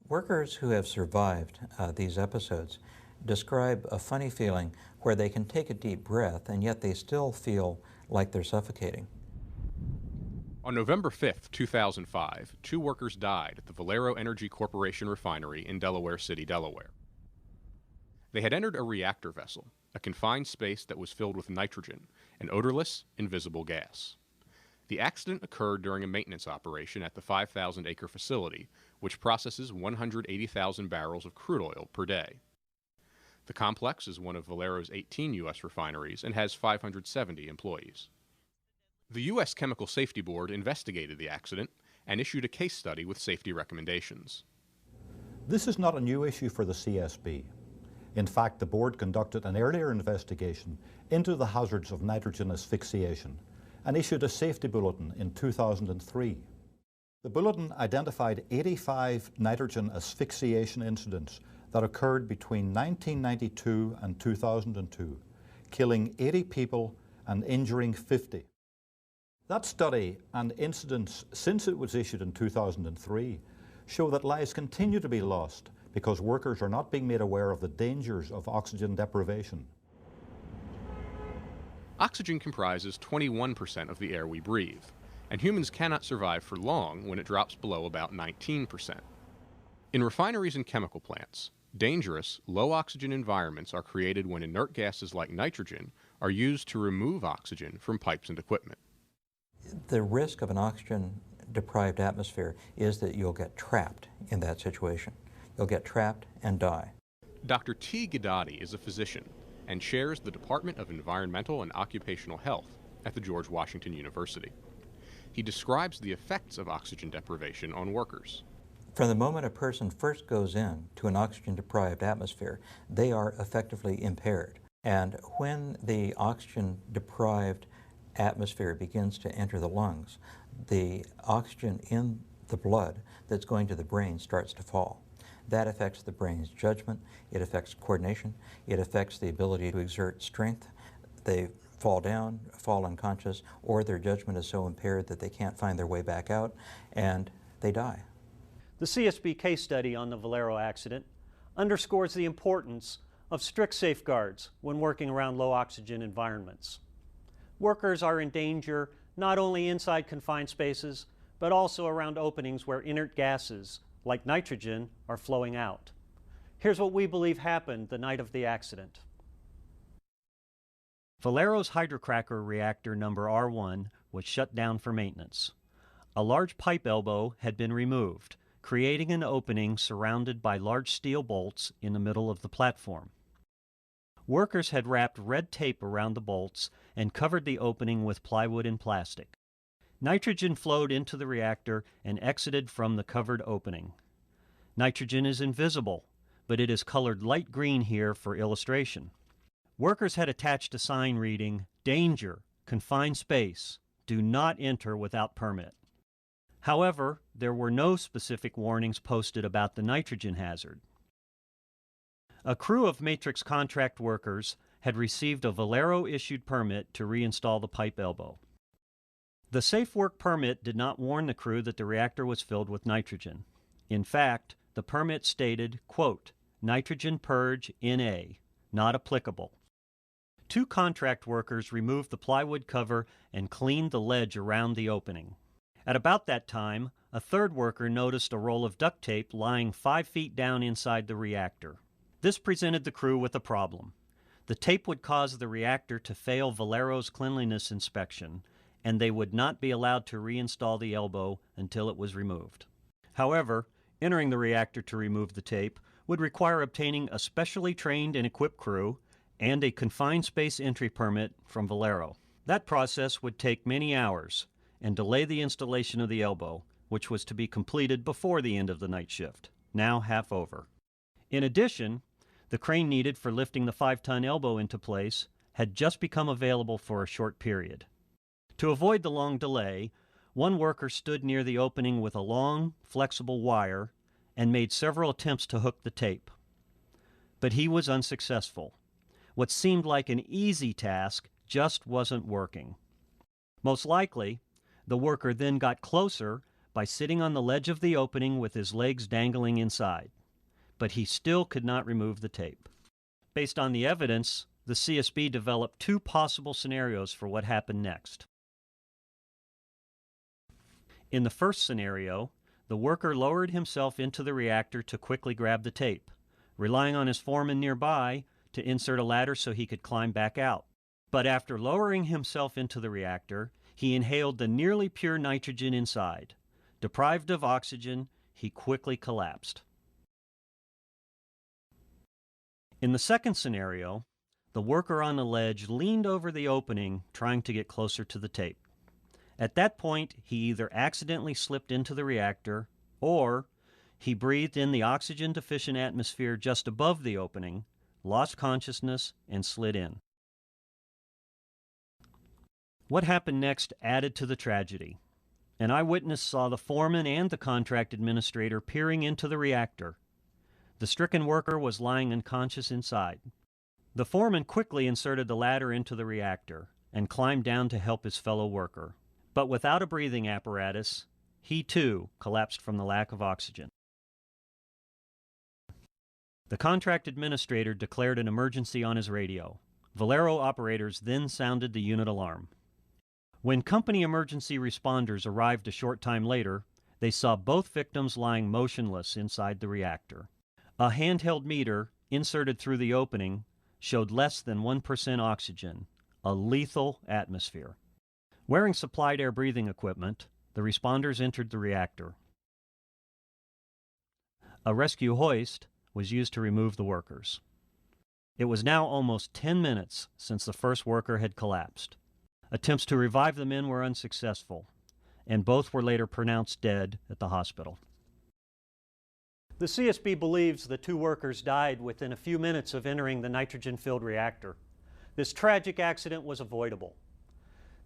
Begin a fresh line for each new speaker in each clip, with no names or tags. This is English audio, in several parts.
Workers who have survived these episodes describe a funny feeling where they can take a deep breath and yet they still feel like they're suffocating.
On November 5, 2005, 2 workers died at the Valero Energy Corporation refinery in Delaware City, Delaware. They had entered a reactor vessel, a confined space that was filled with nitrogen, an odorless, invisible gas. The accident occurred during a maintenance operation at the 5,000-acre facility, which processes 180,000 barrels of crude oil per day. The complex is one of Valero's 18 U.S. refineries and has 570 employees. The U.S. Chemical Safety Board investigated the accident and issued a case study with safety recommendations.
This is not a new issue for the CSB. In fact, the board conducted an earlier investigation into the hazards of nitrogen asphyxiation and issued a safety bulletin in 2003. The bulletin identified 85 nitrogen asphyxiation incidents that occurred between 1992 and 2002, killing 80 people and injuring 50. That study and incidents since it was issued in 2003 show that lives continue to be lost because workers are not being made aware of the dangers of oxygen deprivation.
Oxygen comprises 21% of the air we breathe, and humans cannot survive for long when it drops below about 19%. In refineries and chemical plants, dangerous, low-oxygen environments are created when inert gases like nitrogen are used to remove oxygen from pipes and equipment.
The risk of an oxygen-deprived atmosphere is that you'll get trapped in that situation. You'll get trapped and die.
Dr. T. Gadati is a physician and chairs the Department of Environmental and Occupational Health at the George Washington University. He describes the effects of oxygen deprivation on workers.
From the moment a person first goes in to an oxygen-deprived atmosphere, they are effectively impaired. And when the oxygen-deprived atmosphere begins to enter the lungs, the oxygen in the blood that's going to the brain starts to fall. That affects the brain's judgment, it affects coordination, it affects the ability to exert strength. They fall down, fall unconscious, or their judgment is so impaired that they can't find their way back out, and they die.
The CSB case study on the Valero accident underscores the importance of strict safeguards when working around low oxygen environments. Workers are in danger not only inside confined spaces, but also around openings where inert gases like nitrogen are flowing out. Here's what we believe happened the night of the accident. Valero's hydrocracker reactor number R1 was shut down for maintenance. A large pipe elbow had been removed, creating an opening surrounded by large steel bolts in the middle of the platform. Workers had wrapped red tape around the bolts and covered the opening with plywood and plastic. Nitrogen flowed into the reactor and exited from the covered opening. Nitrogen is invisible, but it is colored light green here for illustration. Workers had attached a sign reading, "Danger, confined space, do not enter without permit." However, there were no specific warnings posted about the nitrogen hazard. A crew of Matrix contract workers had received a Valero-issued permit to reinstall the pipe elbow. The safe work permit did not warn the crew that the reactor was filled with nitrogen. In fact, the permit stated, quote, "Nitrogen purge NA, not applicable." 2 contract workers removed the plywood cover and cleaned the ledge around the opening. At about that time, a 3rd worker noticed a roll of duct tape lying 5 feet down inside the reactor. This presented the crew with a problem. The tape would cause the reactor to fail Valero's cleanliness inspection, and they would not be allowed to reinstall the elbow until it was removed. However, entering the reactor to remove the tape would require obtaining a specially trained and equipped crew and a confined space entry permit from Valero. That process would take many hours and delay the installation of the elbow, which was to be completed before the end of the night shift, now half over. In addition, the crane needed for lifting the 5-ton elbow into place had just become available for a short period. To avoid the long delay, one worker stood near the opening with a long, flexible wire and made several attempts to hook the tape. But he was unsuccessful. What seemed like an easy task just wasn't working. Most likely, the worker then got closer by by sitting on the ledge of the opening with his legs dangling inside, but he still could not remove the tape. Based on the evidence, the CSB developed two possible scenarios for what happened next. In the first scenario, the worker lowered himself into the reactor to quickly grab the tape, relying on his foreman nearby to insert a ladder so he could climb back out. But after lowering himself into the reactor, he inhaled the nearly pure nitrogen inside. Deprived of oxygen, he quickly collapsed. In the second scenario, the worker on the ledge leaned over the opening, trying to get closer to the tape. At that point, he either accidentally slipped into the reactor, or he breathed in the oxygen-deficient atmosphere just above the opening, lost consciousness, and slid in. What happened next added to the tragedy. An eyewitness saw the foreman and the contract administrator peering into the reactor. The stricken worker was lying unconscious inside. The foreman quickly inserted the ladder into the reactor and climbed down to help his fellow worker. But without a breathing apparatus, he too collapsed from the lack of oxygen. The contract administrator declared an emergency on his radio. Valero operators then sounded the unit alarm. When company emergency responders arrived a short time later, they saw both victims lying motionless inside the reactor. A handheld meter inserted through the opening showed less than 1% oxygen, a lethal atmosphere. Wearing supplied air breathing equipment, the responders entered the reactor. A rescue hoist was used to remove the workers. It was now almost 10 minutes since the first worker had collapsed. Attempts to revive the men were unsuccessful, and both were later pronounced dead at the hospital. The CSB believes the two workers died within a few minutes of entering the nitrogen-filled reactor. This tragic accident was avoidable.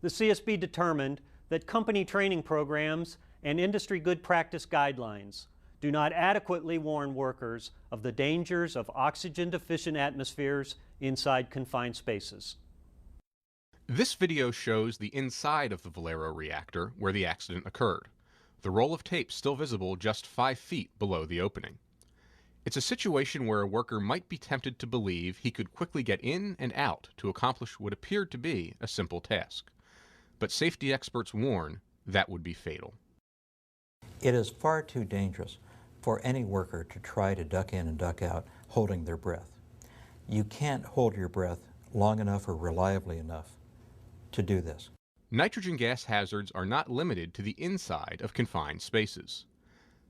The CSB determined that company training programs and industry good practice guidelines do not adequately warn workers of the dangers of oxygen-deficient atmospheres inside confined spaces.
This video shows the inside of the Valero reactor where the accident occurred. The roll of tape still visible just 5 feet below the opening. It's a situation where a worker might be tempted to believe he could quickly get in and out to accomplish what appeared to be a simple task. But safety experts warn that would be fatal.
It is far too dangerous for any worker to try to duck in and duck out holding their breath. You can't hold your breath long enough or reliably enough to do this.
Nitrogen gas hazards are not limited to the inside of confined spaces.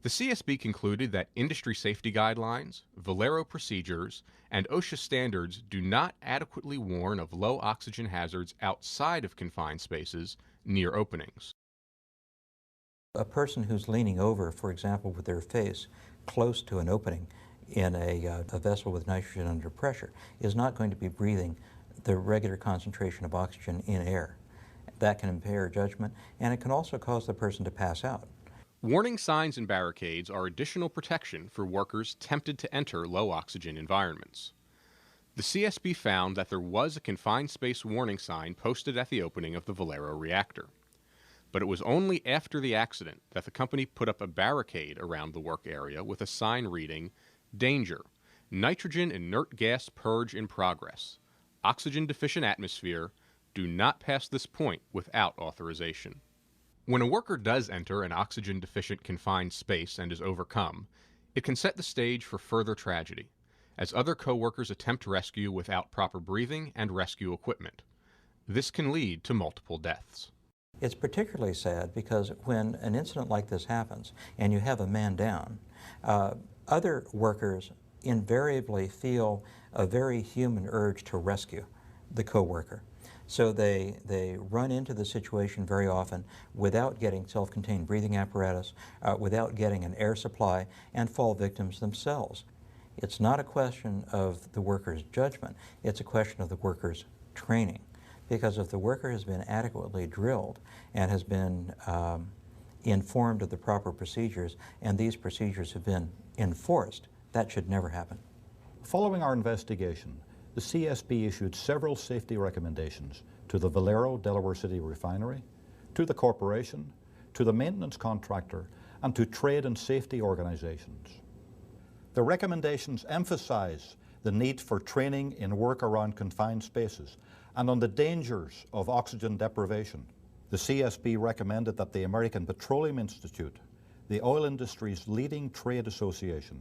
The CSB concluded that industry safety guidelines, Valero procedures, and OSHA standards do not adequately warn of low oxygen hazards outside of confined spaces near openings.
A person who's leaning over, for example, with their face close to an opening in a vessel with nitrogen under pressure is not going to be breathing the regular concentration of oxygen in air. That can impair judgment, and it can also cause the person to pass out.
Warning signs and barricades are additional protection for workers tempted to enter low oxygen environments. The CSB found that there was a confined space warning sign posted at the opening of the Valero reactor. But it was only after the accident that the company put up a barricade around the work area with a sign reading, "Danger, nitrogen inert gas purge in progress. Oxygen deficient atmosphere. Do not pass this point without authorization." When a worker does enter an oxygen-deficient confined space and is overcome, it can set the stage for further tragedy, as other co-workers attempt rescue without proper breathing and rescue equipment. This can lead to multiple deaths.
It's particularly sad because when an incident like this happens and you have a man down, other workers invariably feel a very human urge to rescue the co-worker. So they run into the situation very often without getting self-contained breathing apparatus, without getting an air supply, and fall victims themselves. It's not a question of the worker's judgment, it's a question of the worker's training. Because if the worker has been adequately drilled and has been informed of the proper procedures, and these procedures have been enforced, that should never happen.
Following our investigation, the CSB issued several safety recommendations to the Valero Delaware City Refinery, to the corporation, to the maintenance contractor, and to trade and safety organisations. The recommendations emphasise the need for training in work around confined spaces and on the dangers of oxygen deprivation. The CSB recommended that the American Petroleum Institute, the oil industry's leading trade association,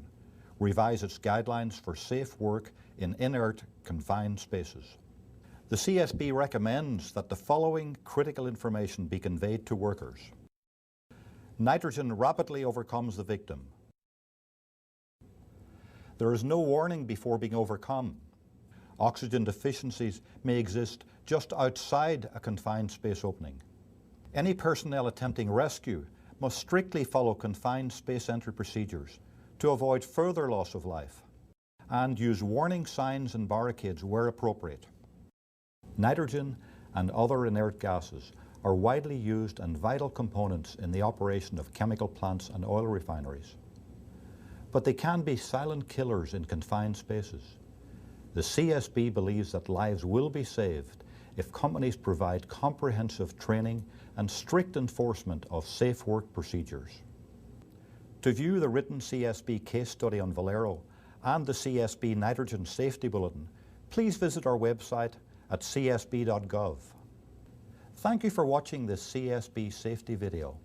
revise its guidelines for safe work in inert, confined spaces. The CSB recommends that the following critical information be conveyed to workers. Nitrogen rapidly overcomes the victim. There is no warning before being overcome. Oxygen deficiencies may exist just outside a confined space opening. Any personnel attempting rescue must strictly follow confined space entry procedures to avoid further loss of life, and use warning signs and barricades where appropriate. Nitrogen and other inert gases are widely used and vital components in the operation of chemical plants and oil refineries. But they can be silent killers in confined spaces. The CSB believes that lives will be saved if companies provide comprehensive training and strict enforcement of safe work procedures. To view the written CSB case study on Valero and the CSB Nitrogen Safety Bulletin, please visit our website at csb.gov. Thank you for watching this CSB safety video.